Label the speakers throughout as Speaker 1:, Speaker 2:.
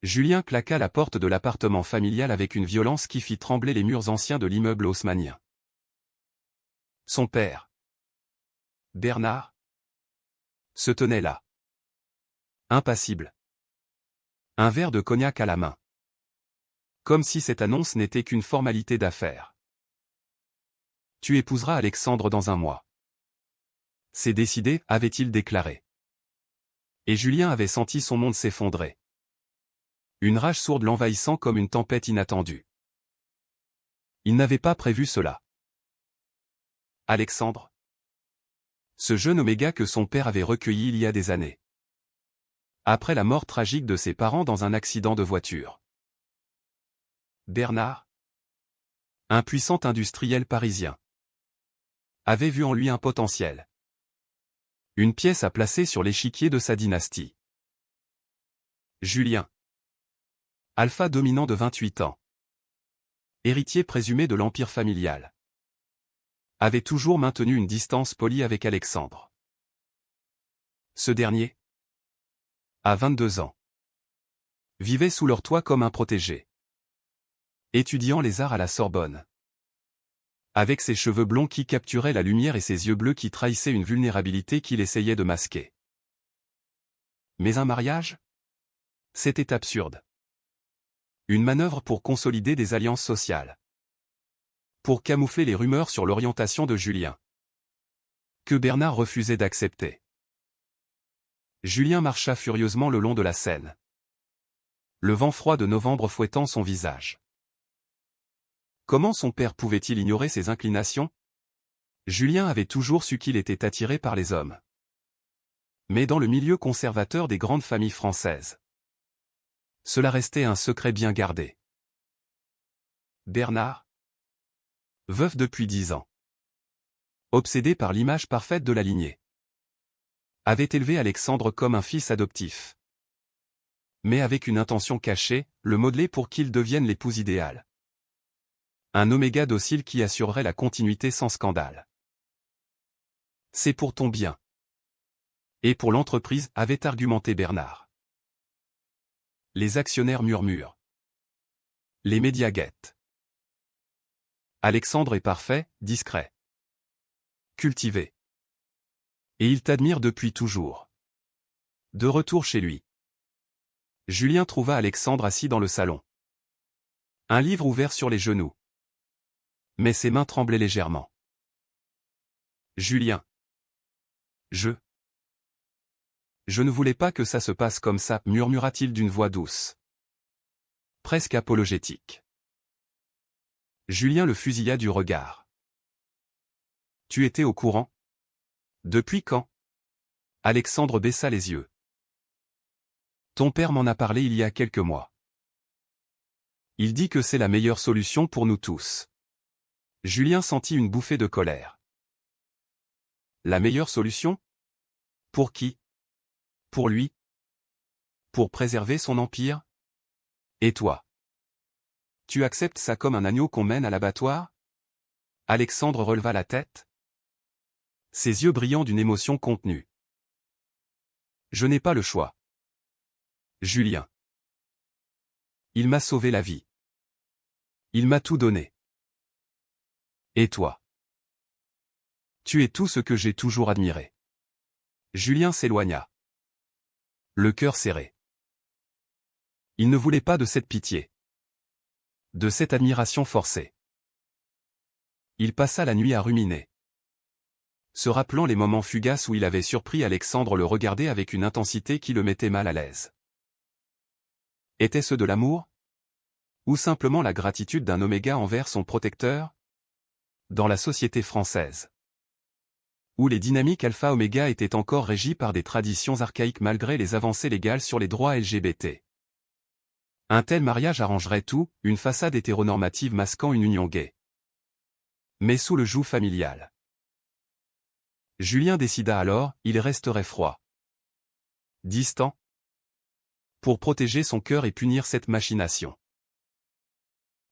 Speaker 1: Julien claqua la porte de l'appartement familial avec une violence qui fit trembler les murs anciens de l'immeuble haussmannien. Son père, Bernard, se tenait là. Impassible. Un verre de cognac à la main. Comme si cette annonce n'était qu'une formalité d'affaires. Tu épouseras Alexandre dans un mois. C'est décidé, avait-il déclaré. Et Julien avait senti son monde s'effondrer. Une rage sourde l'envahissant comme une tempête inattendue. Il n'avait pas prévu cela. Alexandre. Ce jeune Oméga que son père avait recueilli il y a des années. Après la mort tragique de ses parents dans un accident de voiture. Bernard, un puissant industriel parisien, avait vu en lui un potentiel. Une pièce à placer sur l'échiquier de sa dynastie. Julien, alpha dominant de 28 ans, héritier présumé de l'empire familial, avait toujours maintenu une distance polie avec Alexandre. Ce dernier, à 22 ans, vivait sous leur toit comme un protégé, étudiant les arts à la Sorbonne. Avec ses cheveux blonds qui capturaient la lumière et ses yeux bleus qui trahissaient une vulnérabilité qu'il essayait de masquer. Mais un mariage? C'était absurde. Une manœuvre pour consolider des alliances sociales. Pour camoufler les rumeurs sur l'orientation de Julien. Que Bernard refusait d'accepter. Julien marcha furieusement le long de la Seine. Le vent froid de novembre fouettant son visage. Comment son père pouvait-il ignorer ses inclinations? Julien avait toujours su qu'il était attiré par les hommes. Mais dans le milieu conservateur des grandes familles françaises, cela restait un secret bien gardé. Bernard, veuf depuis 10 ans, obsédé par l'image parfaite de la lignée, avait élevé Alexandre comme un fils adoptif. Mais avec une intention cachée, le modeler pour qu'il devienne l'épouse idéale. Un Oméga docile qui assurerait la continuité sans scandale. C'est pour ton bien. Et pour l'entreprise, avait argumenté Bernard. Les actionnaires murmurent. Les médias guettent. Alexandre est parfait, discret. Cultivé. Et il t'admire depuis toujours. De retour chez lui, Julien trouva Alexandre assis dans le salon. Un livre ouvert sur les genoux. Mais ses mains tremblaient légèrement. Julien. Je ne voulais pas que ça se passe comme ça, murmura-t-il d'une voix douce. Presque apologétique. Julien le fusilla du regard. Tu étais au courant? Depuis quand? Alexandre baissa les yeux. Ton père m'en a parlé il y a quelques mois. Il dit que c'est la meilleure solution pour nous tous. Julien sentit une bouffée de colère. La meilleure solution? Pour qui? Pour lui? Pour préserver son empire? Et toi? Tu acceptes ça comme un agneau qu'on mène à l'abattoir? Alexandre releva la tête. Ses yeux brillants d'une émotion contenue. Je n'ai pas le choix. Julien. Il m'a sauvé la vie. Il m'a tout donné. Et toi? Tu es tout ce que j'ai toujours admiré. Julien s'éloigna. Le cœur serré. Il ne voulait pas de cette pitié. De cette admiration forcée. Il passa la nuit à ruminer. Se rappelant les moments fugaces où il avait surpris Alexandre le regarder avec une intensité qui le mettait mal à l'aise. Était-ce de l'amour? Ou simplement la gratitude d'un Oméga envers son protecteur? Dans la société française, où les dynamiques alpha-oméga étaient encore régies par des traditions archaïques malgré les avancées légales sur les droits LGBT. Un tel mariage arrangerait tout, une façade hétéronormative masquant une union gay. Mais sous le joug familial. Julien décida alors, il resterait froid. Distant. Pour protéger son cœur et punir cette machination.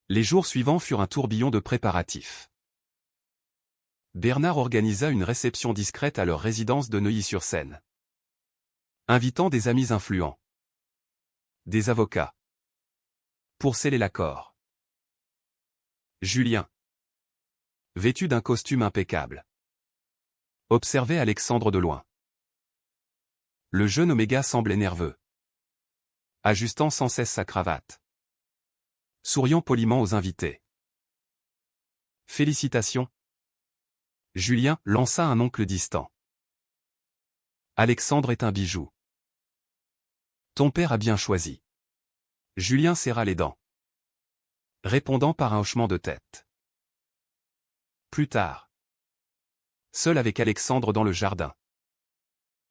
Speaker 1: Les jours suivants furent un tourbillon de préparatifs. Bernard organisa une réception discrète à leur résidence de Neuilly-sur-Seine. Invitant des amis influents. Des avocats. Pour sceller l'accord. Julien. Vêtu d'un costume impeccable. Observait Alexandre de loin. Le jeune Oméga semblait nerveux. Ajustant sans cesse sa cravate. Souriant poliment aux invités. Félicitations. Julien lança un oncle distant. Alexandre est un bijou. Ton père a bien choisi. Julien serra les dents, répondant par un hochement de tête. Plus tard. Seul avec Alexandre dans le jardin.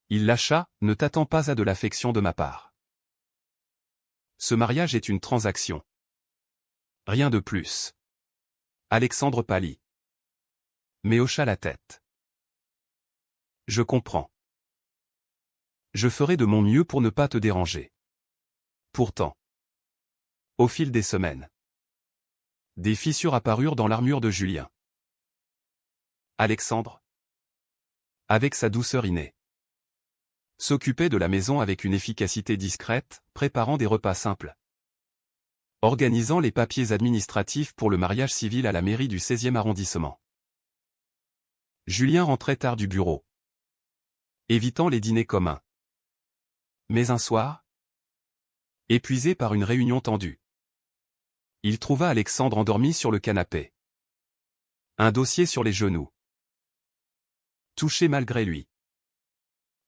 Speaker 1: Il lâcha, ne t'attends pas à de l'affection de ma part. Ce mariage est une transaction. Rien de plus. Alexandre pâlit. Mais hocha la tête. Je comprends. Je ferai de mon mieux pour ne pas te déranger. Pourtant. Au fil des semaines. Des fissures apparurent dans l'armure de Julien. Alexandre, avec sa douceur innée, s'occupait de la maison avec une efficacité discrète, préparant des repas simples, organisant les papiers administratifs pour le mariage civil à la mairie du 16e arrondissement. Julien rentrait tard du bureau, évitant les dîners communs. Mais un soir, épuisé par une réunion tendue, il trouva Alexandre endormi sur le canapé. Un dossier sur les genoux. Touché malgré lui.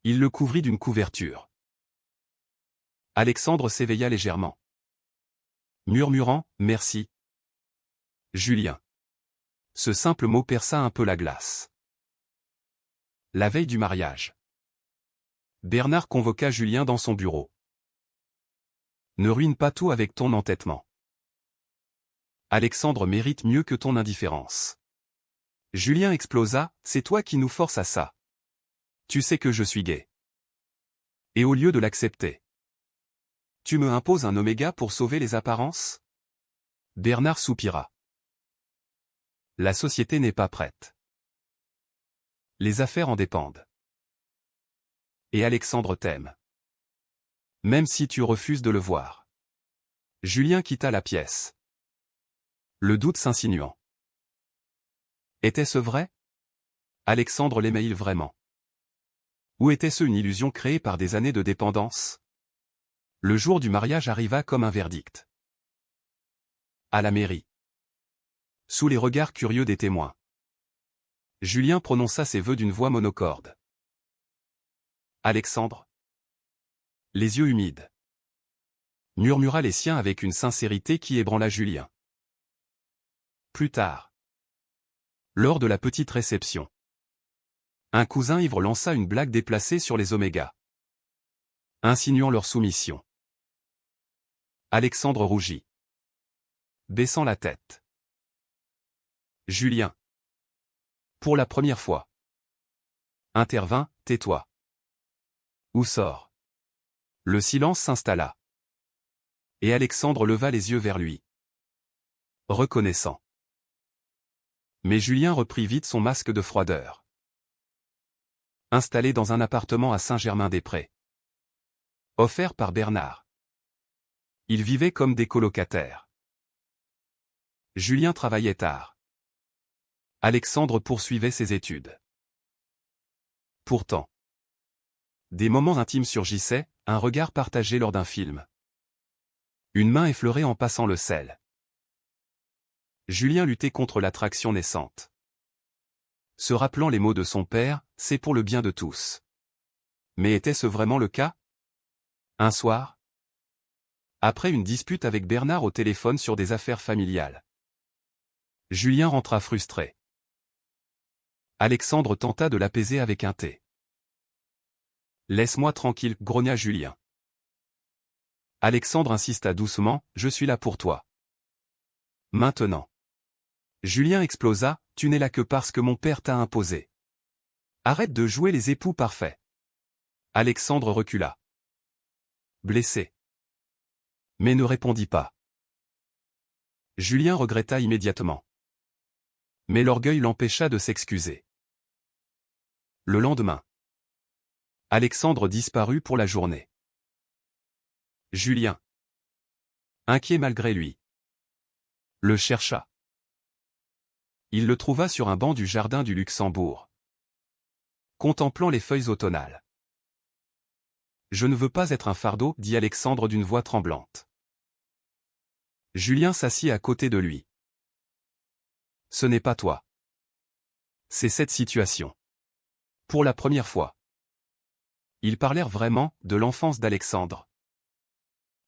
Speaker 1: Il le couvrit d'une couverture. Alexandre s'éveilla légèrement. Murmurant « Merci. » Julien. Ce simple mot perça un peu la glace. La veille du mariage. Bernard convoqua Julien dans son bureau. Ne ruine pas tout avec ton entêtement. Alexandre mérite mieux que ton indifférence. Julien explosa, c'est toi qui nous forces à ça. Tu sais que je suis gay. Et au lieu de l'accepter, tu me imposes un oméga pour sauver les apparences? Bernard soupira. La société n'est pas prête. Les affaires en dépendent. Et Alexandre t'aime. Même si tu refuses de le voir. Julien quitta la pièce. Le doute s'insinuant. Était-ce vrai? Alexandre l'aimait-il vraiment? Ou était-ce une illusion créée par des années de dépendance? Le jour du mariage arriva comme un verdict. À la mairie. Sous les regards curieux des témoins. Julien prononça ses vœux d'une voix monocorde. Alexandre. Les yeux humides. Murmura les siens avec une sincérité qui ébranla Julien. Plus tard. Lors de la petite réception. Un cousin ivre lança une blague déplacée sur les omégas, insinuant leur soumission. Alexandre rougit, baissant la tête. Julien. Pour la première fois. Intervint, tais-toi. Où sort? Le silence s'installa. Et Alexandre leva les yeux vers lui. Reconnaissant. Mais Julien reprit vite son masque de froideur. Installé dans un appartement à Saint-Germain-des-Prés. Offert par Bernard. Ils vivaient comme des colocataires. Julien travaillait tard. Alexandre poursuivait ses études. Pourtant, des moments intimes surgissaient, un regard partagé lors d'un film. Une main effleurée en passant le sel. Julien luttait contre l'attraction naissante. Se rappelant les mots de son père, c'est pour le bien de tous. Mais était-ce vraiment le cas? Un soir, après une dispute avec Bernard au téléphone sur des affaires familiales, Julien rentra frustré. Alexandre tenta de l'apaiser avec un thé. Laisse-moi tranquille, grogna Julien. Alexandre insista doucement, je suis là pour toi. Maintenant. Julien explosa, tu n'es là que parce que mon père t'a imposé. Arrête de jouer les époux parfaits. Alexandre recula. Blessé. Mais ne répondit pas. Julien regretta immédiatement. Mais l'orgueil l'empêcha de s'excuser. Le lendemain. Alexandre disparut pour la journée. Julien. Inquiet malgré lui. Le chercha. Il le trouva sur un banc du jardin du Luxembourg, contemplant les feuilles automnales. « Je ne veux pas être un fardeau, dit Alexandre d'une voix tremblante. Julien s'assit à côté de lui. Ce n'est pas toi. C'est cette situation. Pour la première fois. Ils parlèrent vraiment de l'enfance d'Alexandre.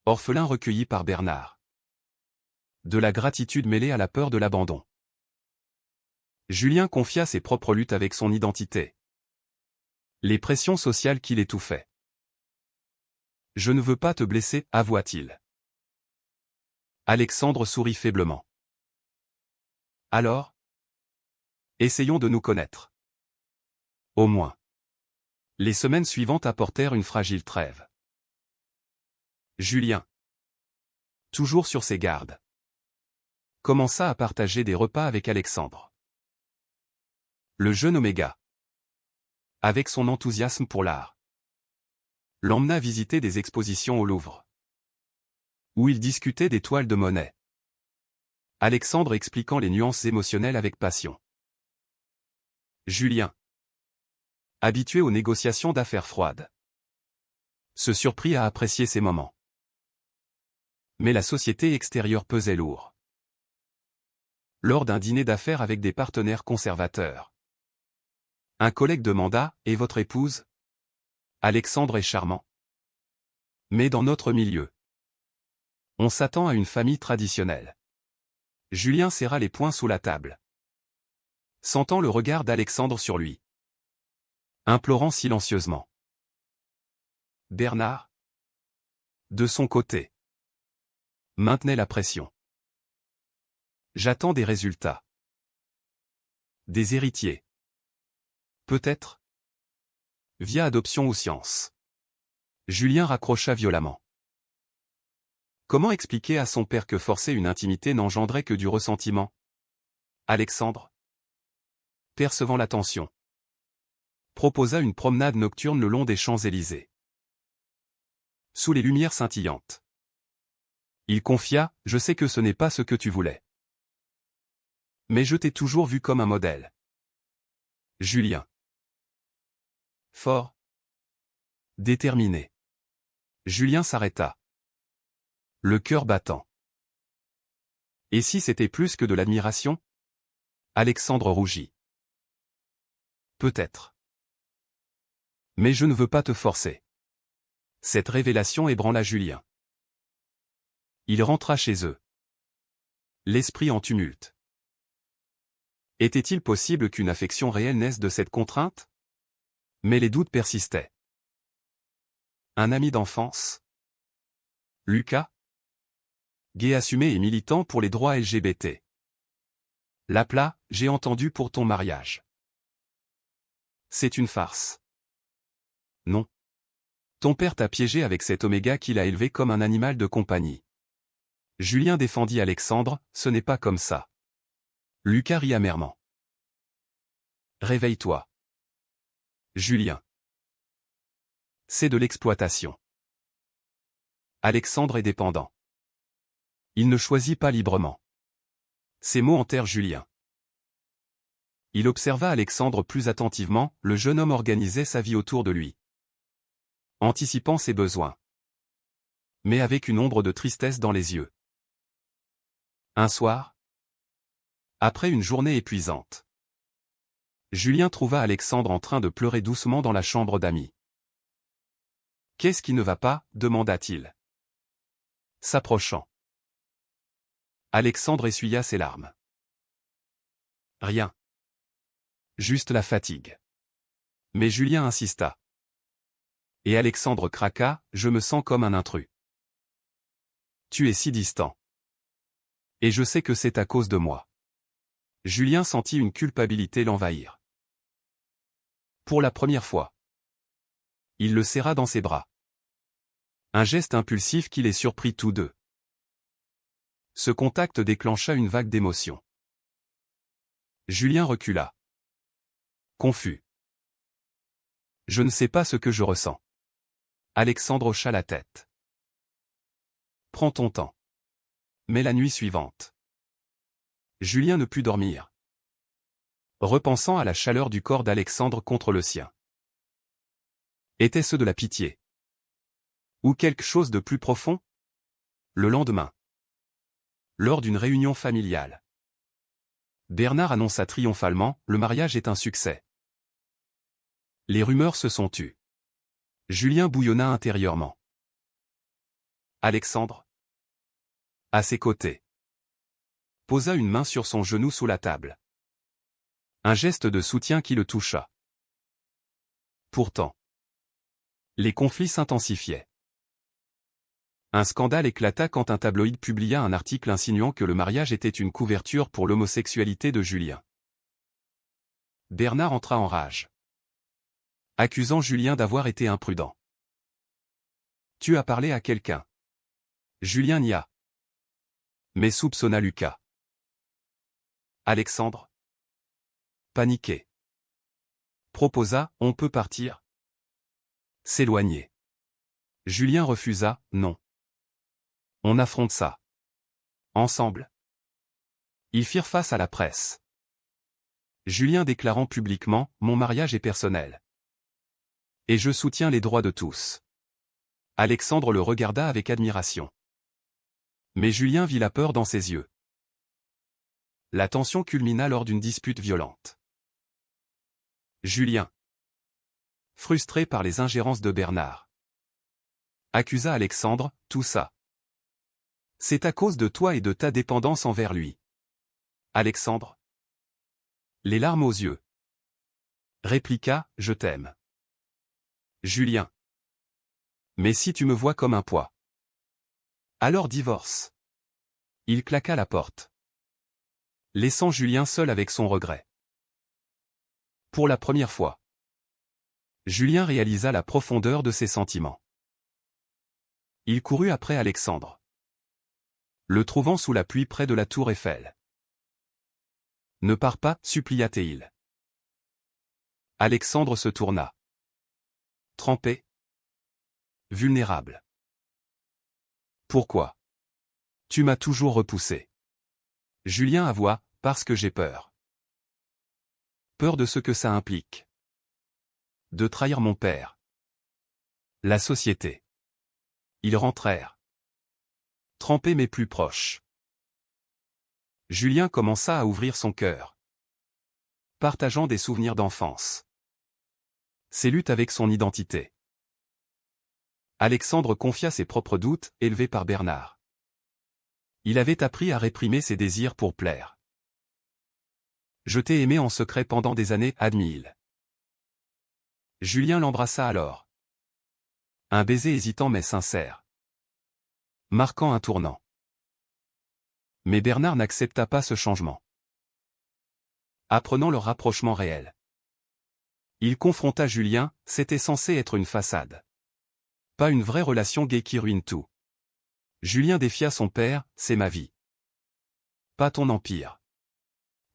Speaker 1: Orphelin recueilli par Bernard. De la gratitude mêlée à la peur de l'abandon. Julien confia ses propres luttes avec son identité. Les pressions sociales qui l'étouffaient. « Je ne veux pas te blesser, avoua-t-il. Alexandre sourit faiblement. Alors ? Essayons de nous connaître. Au moins. Les semaines suivantes apportèrent une fragile trêve. Julien, toujours sur ses gardes, commença à partager des repas avec Alexandre. Le jeune Oméga, avec son enthousiasme pour l'art, l'emmena visiter des expositions au Louvre, où il discutait des toiles de Monet. Alexandre expliquant les nuances émotionnelles avec passion. Julien, habitué aux négociations d'affaires froides, se surprit à apprécier ces moments. Mais la société extérieure pesait lourd. Lors d'un dîner d'affaires avec des partenaires conservateurs, un collègue demanda « Et votre épouse ?» Alexandre est charmant. Mais dans notre milieu, on s'attend à une famille traditionnelle. Julien serra les poings sous la table, sentant le regard d'Alexandre sur lui, implorant silencieusement. Bernard, de son côté, maintenait la pression. J'attends des résultats. Des héritiers. Peut-être. Via adoption ou science. Julien raccrocha violemment. Comment expliquer à son père que forcer une intimité n'engendrait que du ressentiment? Alexandre, percevant la tension, proposa une promenade nocturne le long des Champs-Élysées. Sous les lumières scintillantes. Il confia « Je sais que ce n'est pas ce que tu voulais. Mais je t'ai toujours vu comme un modèle. » Julien. Fort. Déterminé. Julien s'arrêta. Le cœur battant. Et si c'était plus que de l'admiration? Alexandre rougit. Peut-être. Mais je ne veux pas te forcer. Cette révélation ébranla Julien. Il rentra chez eux, l'esprit en tumulte. Était-il possible qu'une affection réelle naisse de cette contrainte? Mais les doutes persistaient. Un ami d'enfance? Lucas? Gay assumé et militant pour les droits LGBT. L'appela « J'ai entendu pour ton mariage. » C'est une farce. Non. Ton père t'a piégé avec cet Oméga qu'il a élevé comme un animal de compagnie. Julien défendit Alexandre, ce n'est pas comme ça. Lucas rit amèrement. Réveille-toi. Julien. C'est de l'exploitation. Alexandre est dépendant. Il ne choisit pas librement. Ces mots enterrent Julien. Il observa Alexandre plus attentivement, le jeune homme organisait sa vie autour de lui, anticipant ses besoins, mais avec une ombre de tristesse dans les yeux. Un soir, après une journée épuisante, Julien trouva Alexandre en train de pleurer doucement dans la chambre d'amis. « Qu'est-ce qui ne va pas ?» demanda-t-il, s'approchant. Alexandre essuya ses larmes. « Rien. Juste la fatigue. » Mais Julien insista. Et Alexandre craqua, « Je me sens comme un intrus. Tu es si distant. Et je sais que c'est à cause de moi. » Julien sentit une culpabilité l'envahir. Pour la première fois, il le serra dans ses bras. Un geste impulsif qui les surprit tous deux. Ce contact déclencha une vague d'émotion. Julien recula. Confus. « Je ne sais pas ce que je ressens. » Alexandre hocha la tête. « Prends ton temps. Mais la nuit suivante, Julien ne put dormir, repensant à la chaleur du corps d'Alexandre contre le sien. Était-ce de la pitié? Ou quelque chose de plus profond? Le lendemain, lors d'une réunion familiale, Bernard annonça triomphalement, le mariage est un succès. Les rumeurs se sont tues. Julien bouillonna intérieurement. Alexandre, à ses côtés, posa une main sur son genou sous la table. Un geste de soutien qui le toucha. Pourtant, les conflits s'intensifiaient. Un scandale éclata quand un tabloïd publia un article insinuant que le mariage était une couverture pour l'homosexualité de Julien. Bernard entra en rage, accusant Julien d'avoir été imprudent. « Tu as parlé à quelqu'un ?» Julien nia, mais soupçonna Lucas. Alexandre, paniqué, proposa « On peut partir ?» S'éloigner. Julien refusa « Non. On affronte ça. Ensemble. » Ils firent face à la presse. Julien déclarant publiquement « Mon mariage est personnel. Et je soutiens les droits de tous. » Alexandre le regarda avec admiration. Mais Julien vit la peur dans ses yeux. La tension culmina lors d'une dispute violente. Julien, frustré par les ingérences de Bernard, accusa Alexandre, « Tout ça, c'est à cause de toi et de ta dépendance envers lui. » Alexandre, les larmes aux yeux, répliqua, « Je t'aime. » Julien, mais si tu me vois comme un poids, alors divorce. Il claqua la porte, laissant Julien seul avec son regret. Pour la première fois, Julien réalisa la profondeur de ses sentiments. Il courut après Alexandre, le trouvant sous la pluie près de la tour Eiffel. « Ne pars pas, supplia-t-il. » Alexandre se tourna. Trempé, vulnérable. « Pourquoi? Tu m'as toujours repoussé. » Julien avoua, « Parce que j'ai peur. Peur de ce que ça implique. De trahir mon père. La société. » Ils rentrèrent. Trempés mais plus proches. Julien commença à ouvrir son cœur, partageant des souvenirs d'enfance. Ses luttes avec son identité. Alexandre confia ses propres doutes, élevés par Bernard. Il avait appris à réprimer ses désirs pour plaire. « Je t'ai aimé en secret pendant des années, » admit-il. Julien l'embrassa alors. Un baiser hésitant mais sincère, marquant un tournant. Mais Bernard n'accepta pas ce changement. Apprenant leur rapprochement réel, il confronta Julien, c'était censé être une façade. Pas une vraie relation gay qui ruine tout. Julien défia son père, c'est ma vie. Pas ton empire.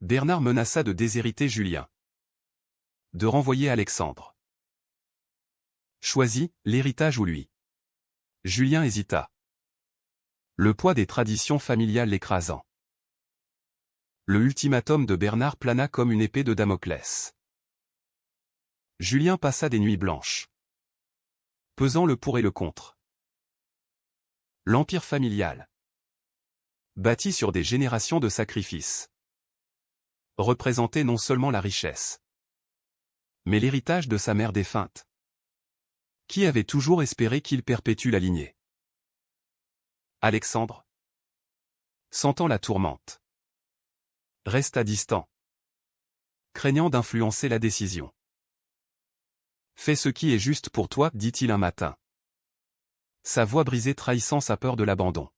Speaker 1: Bernard menaça de déshériter Julien. De renvoyer Alexandre. Choisis, l'héritage ou lui. Julien hésita. Le poids des traditions familiales l'écrasant. Le ultimatum de Bernard plana comme une épée de Damoclès. Julien passa des nuits blanches, pesant le pour et le contre. L'empire familial, bâti sur des générations de sacrifices, représentait non seulement la richesse, mais l'héritage de sa mère défunte, qui avait toujours espéré qu'il perpétue la lignée. Alexandre, sentant la tourmente, resta distant, craignant d'influencer la décision. « Fais ce qui est juste pour toi, » dit-il un matin. Sa voix brisée trahissant sa peur de l'abandon.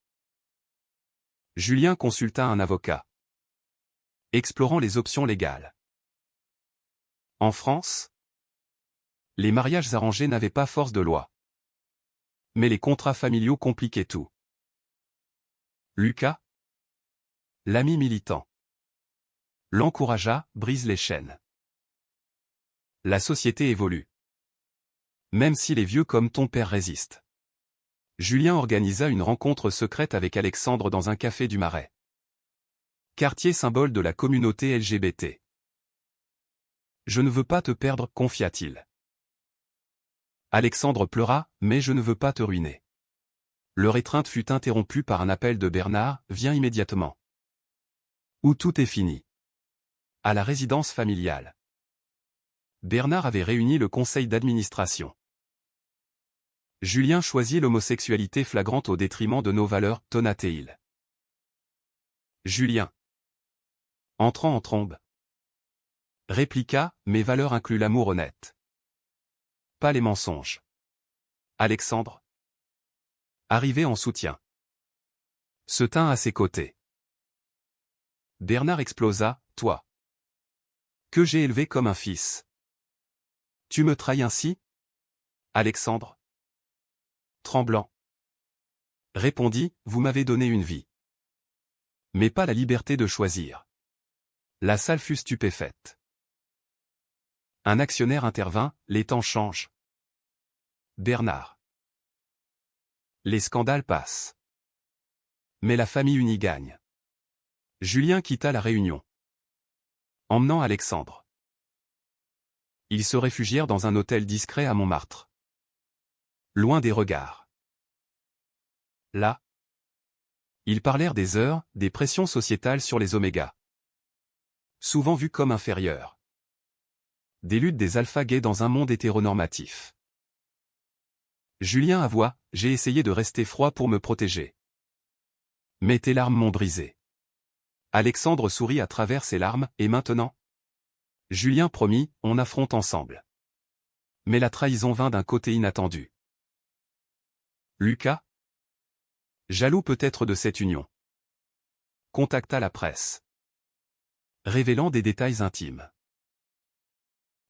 Speaker 1: Julien consulta un avocat, explorant les options légales. En France, les mariages arrangés n'avaient pas force de loi. Mais les contrats familiaux compliquaient tout. Lucas, l'ami militant, l'encouragea, brise les chaînes. La société évolue. Même si les vieux comme ton père résistent. Julien organisa une rencontre secrète avec Alexandre dans un café du Marais. Quartier symbole de la communauté LGBT. Je ne veux pas te perdre, confia-t-il. Alexandre pleura, mais je ne veux pas te ruiner. Leur étreinte fut interrompue par un appel de Bernard, viens immédiatement. Où tout est fini. À la résidence familiale. Bernard avait réuni le conseil d'administration. Julien choisit l'homosexualité flagrante au détriment de nos valeurs, tonna-t-il. Julien. Entrant en trombe. Répliqua, mes valeurs incluent l'amour honnête. Pas les mensonges. Alexandre. Arrivé en soutien. Se tint à ses côtés. Bernard explosa, toi. Que j'ai élevé comme un fils. Tu me trahis ainsi? Alexandre. Tremblant. Répondit, vous m'avez donné une vie. Mais pas la liberté de choisir. La salle fut stupéfaite. Un actionnaire intervint, les temps changent. Bernard. Les scandales passent. Mais la famille unie gagne. Julien quitta la réunion. Emmenant Alexandre. Ils se réfugièrent dans un hôtel discret à Montmartre. Loin des regards. Là. Ils parlèrent des heures, des pressions sociétales sur les omégas. Souvent vus comme inférieurs. Des luttes des alpha gays dans un monde hétéronormatif. Julien avoua, j'ai essayé de rester froid pour me protéger. Mais tes larmes m'ont brisé. Alexandre sourit à travers ses larmes, et maintenant? Julien promit, on affronte ensemble. Mais la trahison vint d'un côté inattendu. Lucas, jaloux peut-être de cette union, contacta la presse, révélant des détails intimes.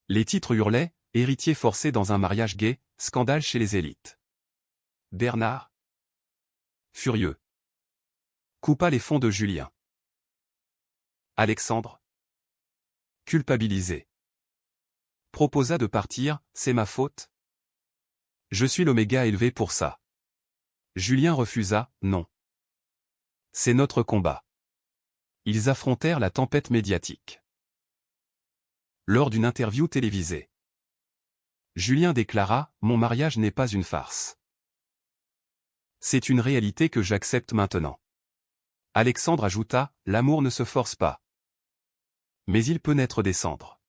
Speaker 1: Les titres hurlaient, héritier forcé dans un mariage gay, scandale chez les élites. Bernard, furieux, coupa les fonds de Julien. Alexandre, culpabilisé, proposa de partir, c'est ma faute. Je suis l'oméga élevé pour ça. Julien refusa, non. C'est notre combat. Ils affrontèrent la tempête médiatique. Lors d'une interview télévisée. Julien déclara, mon mariage n'est pas une farce. C'est une réalité que j'accepte maintenant. Alexandre ajouta, l'amour ne se force pas. Mais il peut naître des cendres.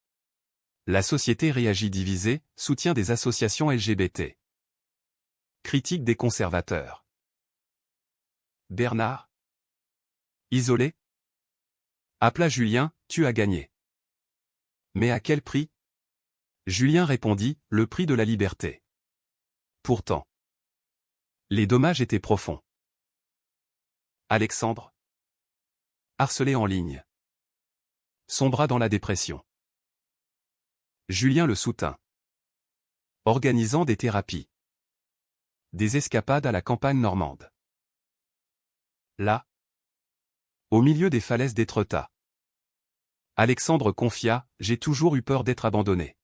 Speaker 1: La société réagit divisée, soutien des associations LGBT. Critique des conservateurs. Bernard. Isolé. Appela Julien, tu as gagné. Mais à quel prix? Julien répondit, le prix de la liberté. Pourtant. Les dommages étaient profonds. Alexandre. Harcelé en ligne. Sombra dans la dépression. Julien le soutint. Organisant des thérapies. Des escapades à la campagne normande. Là. Au milieu des falaises d'Étretat. Alexandre confia, j'ai toujours eu peur d'être abandonné.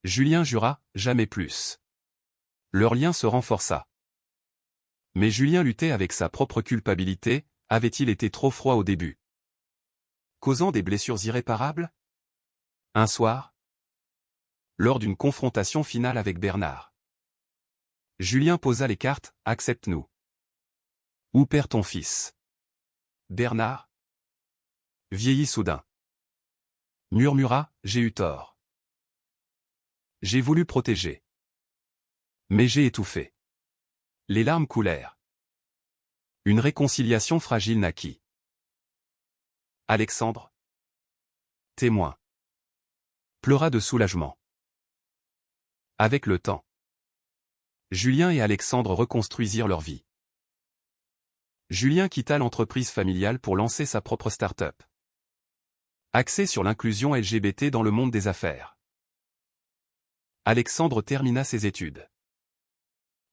Speaker 1: Julien jura, jamais plus. Leur lien se renforça. Mais Julien luttait avec sa propre culpabilité, avait-il été trop froid au début? Causant des blessures irréparables? Un soir, lors d'une confrontation finale avec Bernard, Julien posa les cartes, accepte-nous. Où perd ton fils? Bernard vieillit soudain. Murmura, j'ai eu tort. J'ai voulu protéger. Mais j'ai étouffé. Les larmes coulèrent. Une réconciliation fragile naquit. Alexandre, témoin, pleura de soulagement. Avec le temps, Julien et Alexandre reconstruisirent leur vie. Julien quitta l'entreprise familiale pour lancer sa propre start-up. Axée sur l'inclusion LGBT dans le monde des affaires. Alexandre termina ses études.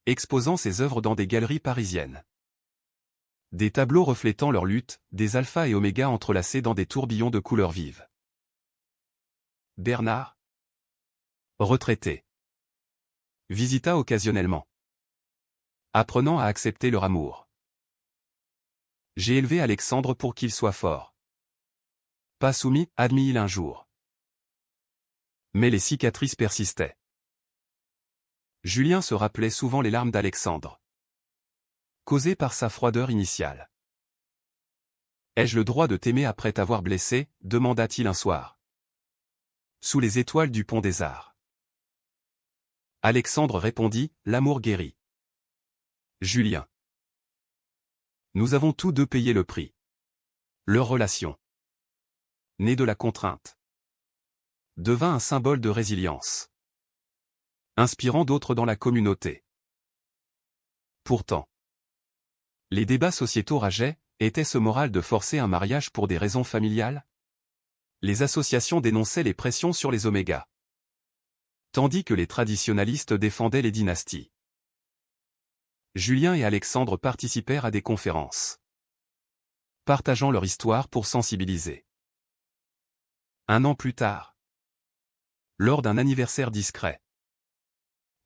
Speaker 1: Exposant ses œuvres dans des galeries parisiennes. Des tableaux reflétant leur lutte, des alphas et omégas entrelacés dans des tourbillons de couleurs vives. Bernard, retraité, visita occasionnellement. apprenant à accepter leur amour. J'ai élevé Alexandre pour qu'il soit fort. Pas soumis, admit-il un jour. Mais les cicatrices persistaient. Julien se rappelait souvent les larmes d'Alexandre, causées par sa froideur initiale. « Ai-je le droit de t'aimer après t'avoir blessé ?» demanda-t-il un soir. Sous les étoiles du pont des Arts. Alexandre répondit, « L'amour guérit. » Julien. Nous avons tous deux payé le prix. Leur relation, née de la contrainte, devint un symbole de résilience, inspirant d'autres dans la communauté. Pourtant, les débats sociétaux rageaient. Était-ce moral de forcer un mariage pour des raisons familiales? Les associations dénonçaient les pressions sur les omégas, tandis que les traditionalistes défendaient les dynasties. Julien et Alexandre participèrent à des conférences, partageant leur histoire pour sensibiliser. Un an plus tard, lors d'un anniversaire discret,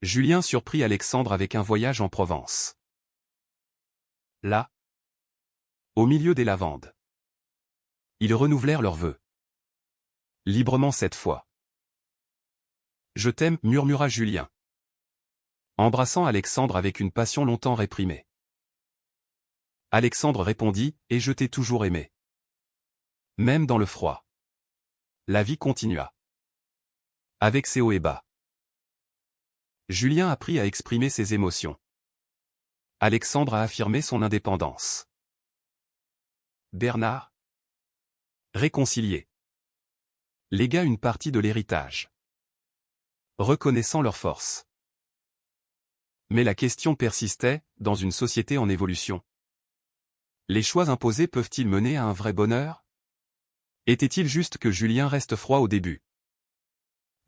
Speaker 1: Julien surprit Alexandre avec un voyage en Provence. Là, au milieu des lavandes, ils renouvelèrent leurs vœux. Librement cette fois. « Je t'aime » murmura Julien, embrassant Alexandre avec une passion longtemps réprimée. Alexandre répondit, « Et je t'ai toujours aimé. » Même dans le froid. La vie continua. Avec ses hauts et bas. Julien apprit à exprimer ses émotions. Alexandre a affirmé son indépendance. Bernard, réconcilié, légua une partie de l'héritage, reconnaissant leur force. Mais la question persistait, dans une société en évolution. Les choix imposés peuvent-ils mener à un vrai bonheur? Était-il juste que Julien reste froid au début?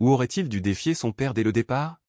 Speaker 1: Ou aurait-il dû défier son père dès le départ?